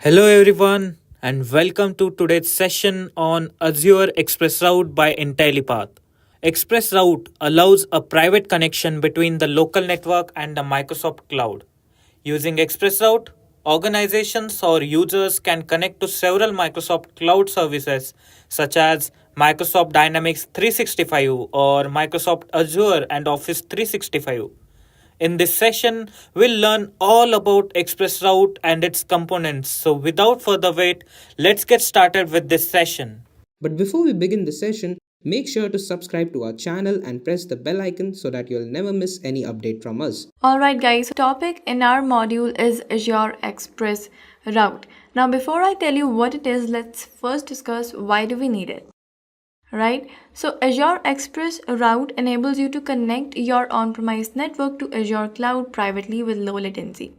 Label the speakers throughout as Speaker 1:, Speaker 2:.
Speaker 1: Hello, everyone, and welcome to today's session on Azure ExpressRoute by Intellipaat. ExpressRoute allows a private connection between the local network and the Microsoft Cloud. Using ExpressRoute, organizations or users can connect to several Microsoft Cloud services such as Microsoft Dynamics 365 or Microsoft Azure and Office 365. In this session, we'll learn all about ExpressRoute and its components. So, without further wait, let's get started with this session.
Speaker 2: But before we begin the session, make sure to subscribe to our channel and press the bell icon so that you'll never miss any update from us.
Speaker 3: Alright guys, topic in our module is Azure Express Route. Now before I tell you what it is, let's first discuss why do we need it. Right? So Azure Express Route enables you to connect your on-premise network to Azure Cloud privately with low latency.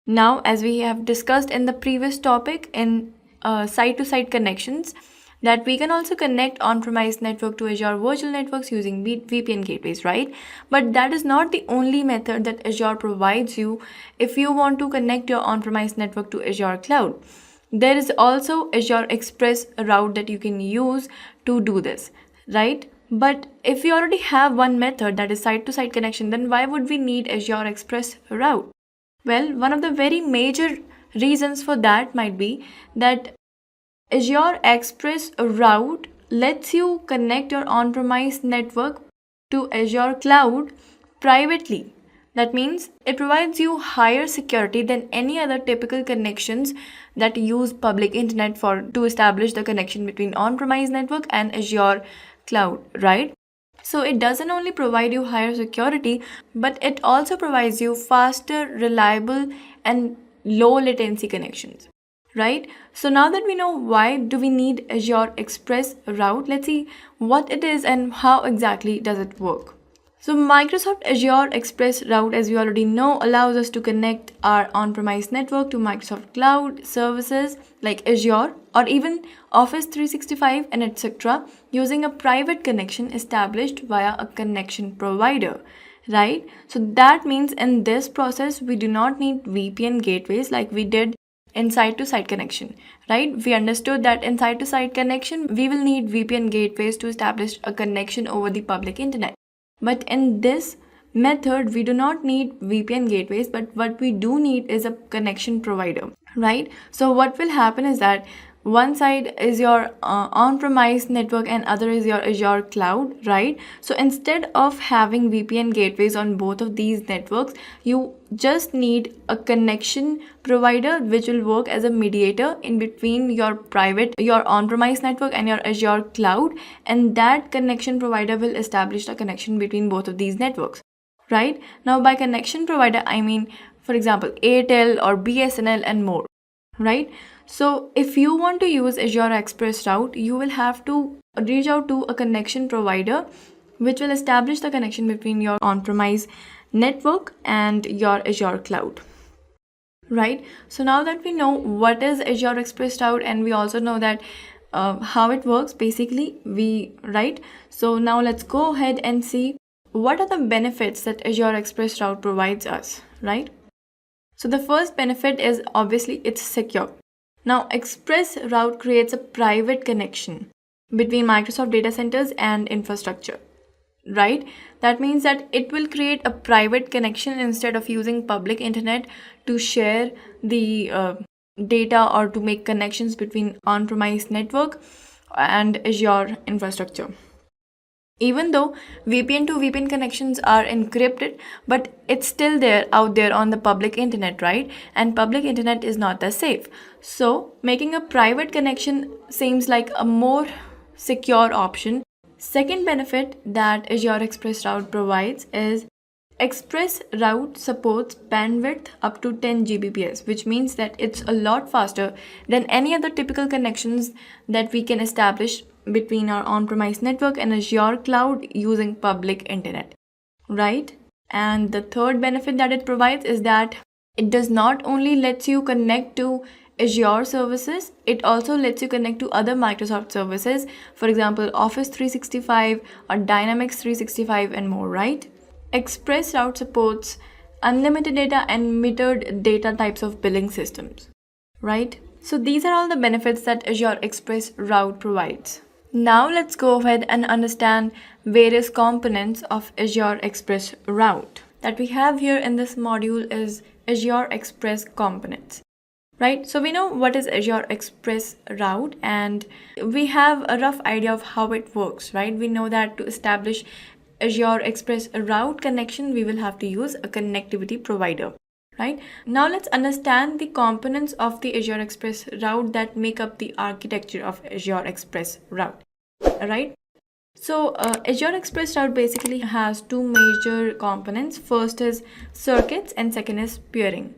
Speaker 3: Now, as we have discussed in the previous topic in site-to-site connections, that we can also connect on-premise network to Azure virtual networks using VPN gateways, right? But that is not the only method that Azure provides you if you want to connect your on-premise network to Azure Cloud. There is also Azure Express Route that you can use to do this, right? But if we already have one method, that is site-to-site connection, then why would we need Azure Express Route? Well, one of the very major reasons for that might be that Azure Express Route lets you connect your on-premise network to Azure Cloud privately. That means it provides you higher security than any other typical connections that use public internet to establish the connection between on-premise network and Azure Cloud, right? So it doesn't only provide you higher security, but it also provides you faster, reliable, and low latency connections, right? So now that we know why do we need Azure Express Route, let's see what it is and how exactly does it work. So Microsoft Azure Express Route, as we already know, allows us to connect our on-premise network to Microsoft Cloud services like Azure or even Office 365 and etc. using a private connection established via a connection provider, right? So that means in this process, we do not need VPN gateways like we did in site-to-site connection, right? We understood that in site-to-site connection, we will need VPN gateways to establish a connection over the public internet. But in this method, we do not need VPN gateways, but what we do need is a connection provider, right? So what will happen is that one side is your on-premise network and other is your Azure Cloud, right? So instead of having VPN gateways on both of these networks, you just need a connection provider which will work as a mediator in between your on-premise network and your Azure Cloud, and that connection provider will establish a connection between both of these networks, right? Now by connection provider, I mean, for example, Airtel or BSNL and more, right? So if you want to use Azure Express Route, you will have to reach out to a connection provider which will establish the connection between your on-premise network and your Azure Cloud, right? So now that we know what is Azure Express Route and we also know that how it works, basically, right? So now let's go ahead and see what are the benefits that Azure Express Route provides us, right? So the first benefit is obviously it's secure. Now, Express Route creates a private connection between Microsoft data centers and infrastructure, right? That means that it will create a private connection instead of using public internet to share the data or to make connections between on-premise network and Azure infrastructure. Even though VPN to VPN connections are encrypted, but it's still there out there on the public internet, right? And public internet is not that safe. So making a private connection seems like a more secure option. Second benefit that Azure Express Route provides is Express Route supports bandwidth up to 10 Gbps, which means that it's a lot faster than any other typical connections that we can establish between our on-premise network and Azure Cloud using public internet, right? And the third benefit that it provides is that it does not only lets you connect to Azure services, it also lets you connect to other Microsoft services, for example, Office 365 or Dynamics 365 and more, right? Express Route supports unlimited data and metered data types of billing systems, right? So these are all the benefits that Azure ExpressRoute provides. Now let's go ahead and understand various components of Azure ExpressRoute. That we have here in this module is Azure Express components. Right, so we know what is Azure ExpressRoute and we have a rough idea of how it works, right? We know that to establish Azure ExpressRoute connection, we will have to use a connectivity provider, right? Now let's understand the components of the Azure ExpressRoute that make up the architecture of Azure ExpressRoute, right? So Azure ExpressRoute basically has two major components. First is circuits and second is peering.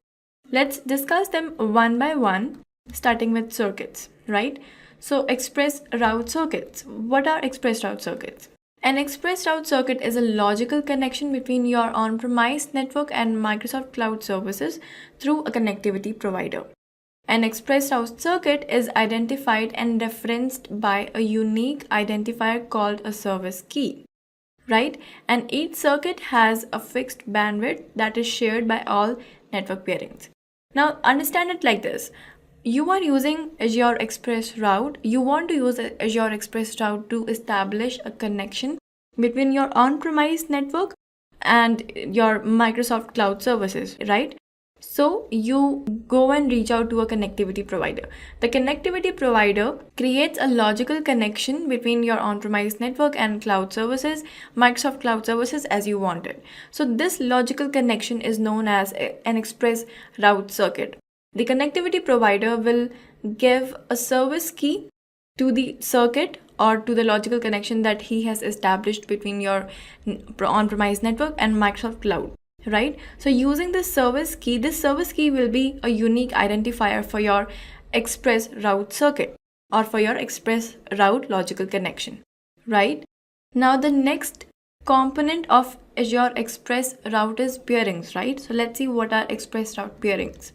Speaker 3: Let's discuss them one by one, starting with circuits, right? So ExpressRoute circuits. What are ExpressRoute circuits? An ExpressRoute circuit is a logical connection between your on-premise network and Microsoft Cloud services through a connectivity provider. An ExpressRoute circuit is identified and referenced by a unique identifier called a service key, right? And each circuit has a fixed bandwidth that is shared by all network peerings. Now understand it like this. You are using Azure ExpressRoute. You want to use Azure ExpressRoute to establish a connection between your on-premise network and your Microsoft Cloud services, right? So you go and reach out to a connectivity provider. The connectivity provider creates a logical connection between your on-premise network and cloud services, Microsoft Cloud services as you want it. So this logical connection is known as an ExpressRoute circuit. The connectivity provider will give a service key to the circuit or to the logical connection that he has established between your on-premise network and Microsoft Cloud. Right? So using this service key will be a unique identifier for your ExpressRoute circuit or for your ExpressRoute logical connection, right? Now the next component of Azure ExpressRoute is peerings, right? So let's see what are ExpressRoute peerings.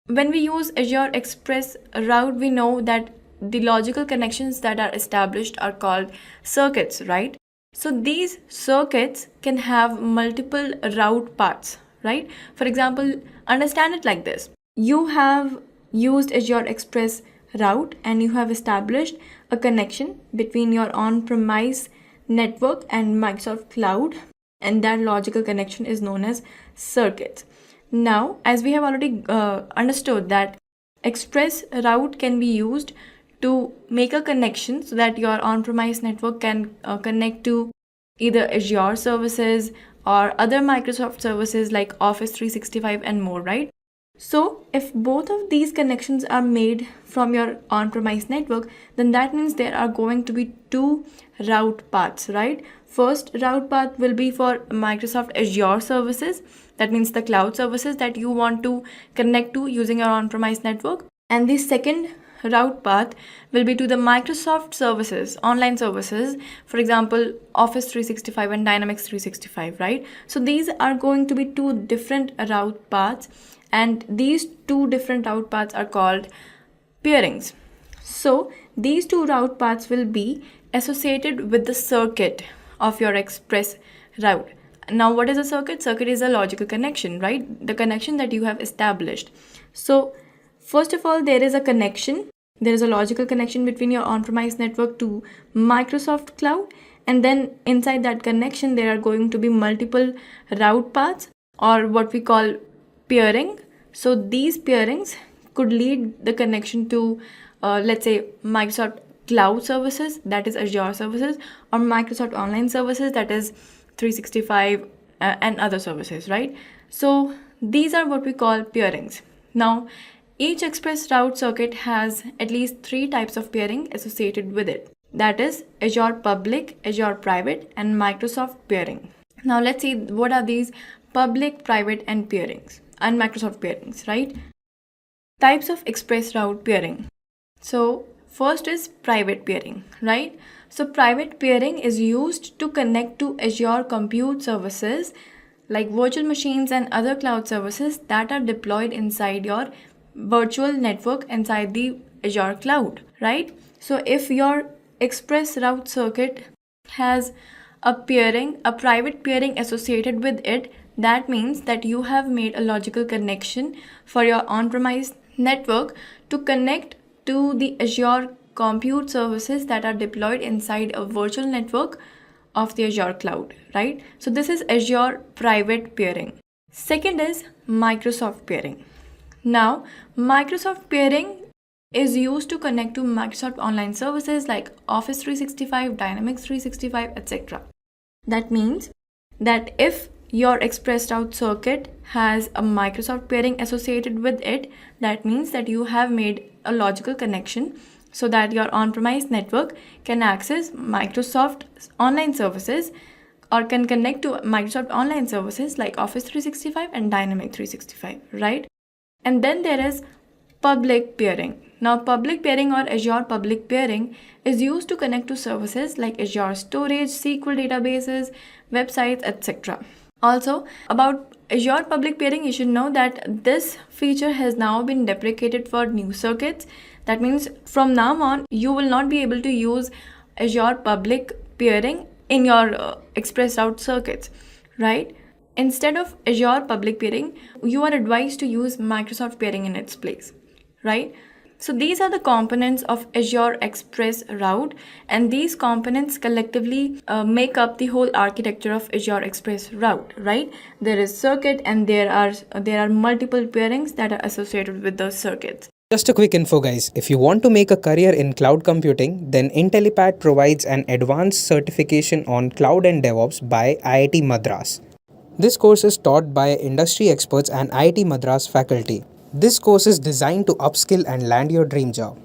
Speaker 3: When we use Azure ExpressRoute, we know that the logical connections that are established are called circuits, right? So these circuits can have multiple route paths, right? For example, understand it like this. You have used Azure ExpressRoute and you have established a connection between your on-premise network and Microsoft Cloud, and that logical connection is known as circuits. Now, as we have already understood that ExpressRoute can be used to make a connection so that your on-premise network can connect to either Azure services or other Microsoft services like Office 365 and more, right? So if both of these connections are made from your on-premise network, then that means there are going to be two route paths, right? First route path will be for Microsoft Azure services. That means the cloud services that you want to connect to using your on-premise network. And the second route path will be to the Microsoft services, online services, for example, Office 365 and Dynamics 365, right? So these are going to be two different route paths, and these two different route paths are called peerings. So these two route paths will be associated with the circuit of your ExpressRoute. Now, what is a circuit? Circuit is a logical connection, right? The connection that you have established. So first of all, there is a connection. There is a logical connection between your on-premise network to Microsoft Cloud. And then inside that connection, there are going to be multiple route paths or what we call peering. So these peerings could lead the connection to, let's say, Microsoft Cloud services, that is Azure services, or Microsoft Online services, that is 365 and other services, right? So these are what we call peerings. Now, each ExpressRoute circuit has at least 3 types of peering associated with it. That is Azure Public, Azure Private, and Microsoft peering. Now let's see what are these public, private, and peerings, and Microsoft peerings, right? Types of ExpressRoute peering. So first is private peering, right? So private peering is used to connect to Azure compute services like virtual machines and other cloud services that are deployed inside your virtual network inside the Azure cloud, right? So if your ExpressRoute circuit has a peering, a private peering associated with it, that means that you have made a logical connection for your on-premise network to connect to the Azure compute services that are deployed inside a virtual network of the Azure cloud, right? So this is Azure private peering. Second is Microsoft peering. Now, Microsoft peering is used to connect to Microsoft online services like Office 365, Dynamics 365, etc. That means that if your ExpressRoute circuit has a Microsoft peering associated with it, that means that you have made a logical connection so that your on-premise network can access Microsoft online services or can connect to Microsoft online services like Office 365 and Dynamics 365, right? And then there is public peering. Now, public peering or Azure public peering is used to connect to services like Azure Storage, SQL databases, websites, etc. Also, about Azure public peering, you should know that this feature has now been deprecated for new circuits. That means from now on, you will not be able to use Azure public peering in your ExpressRoute circuits, right? Instead of Azure public peering, you are advised to use Microsoft peering in its place, right? So these are the components of Azure ExpressRoute, and these components collectively make up the whole architecture of Azure ExpressRoute, right? There is circuit and there are multiple peerings that are associated with those circuits.
Speaker 2: Just a quick info guys, if you want to make a career in cloud computing, then Intellipaat provides an advanced certification on cloud and DevOps by IIT Madras. This course is taught by industry experts and IIT Madras faculty. This course is designed to upskill and land your dream job.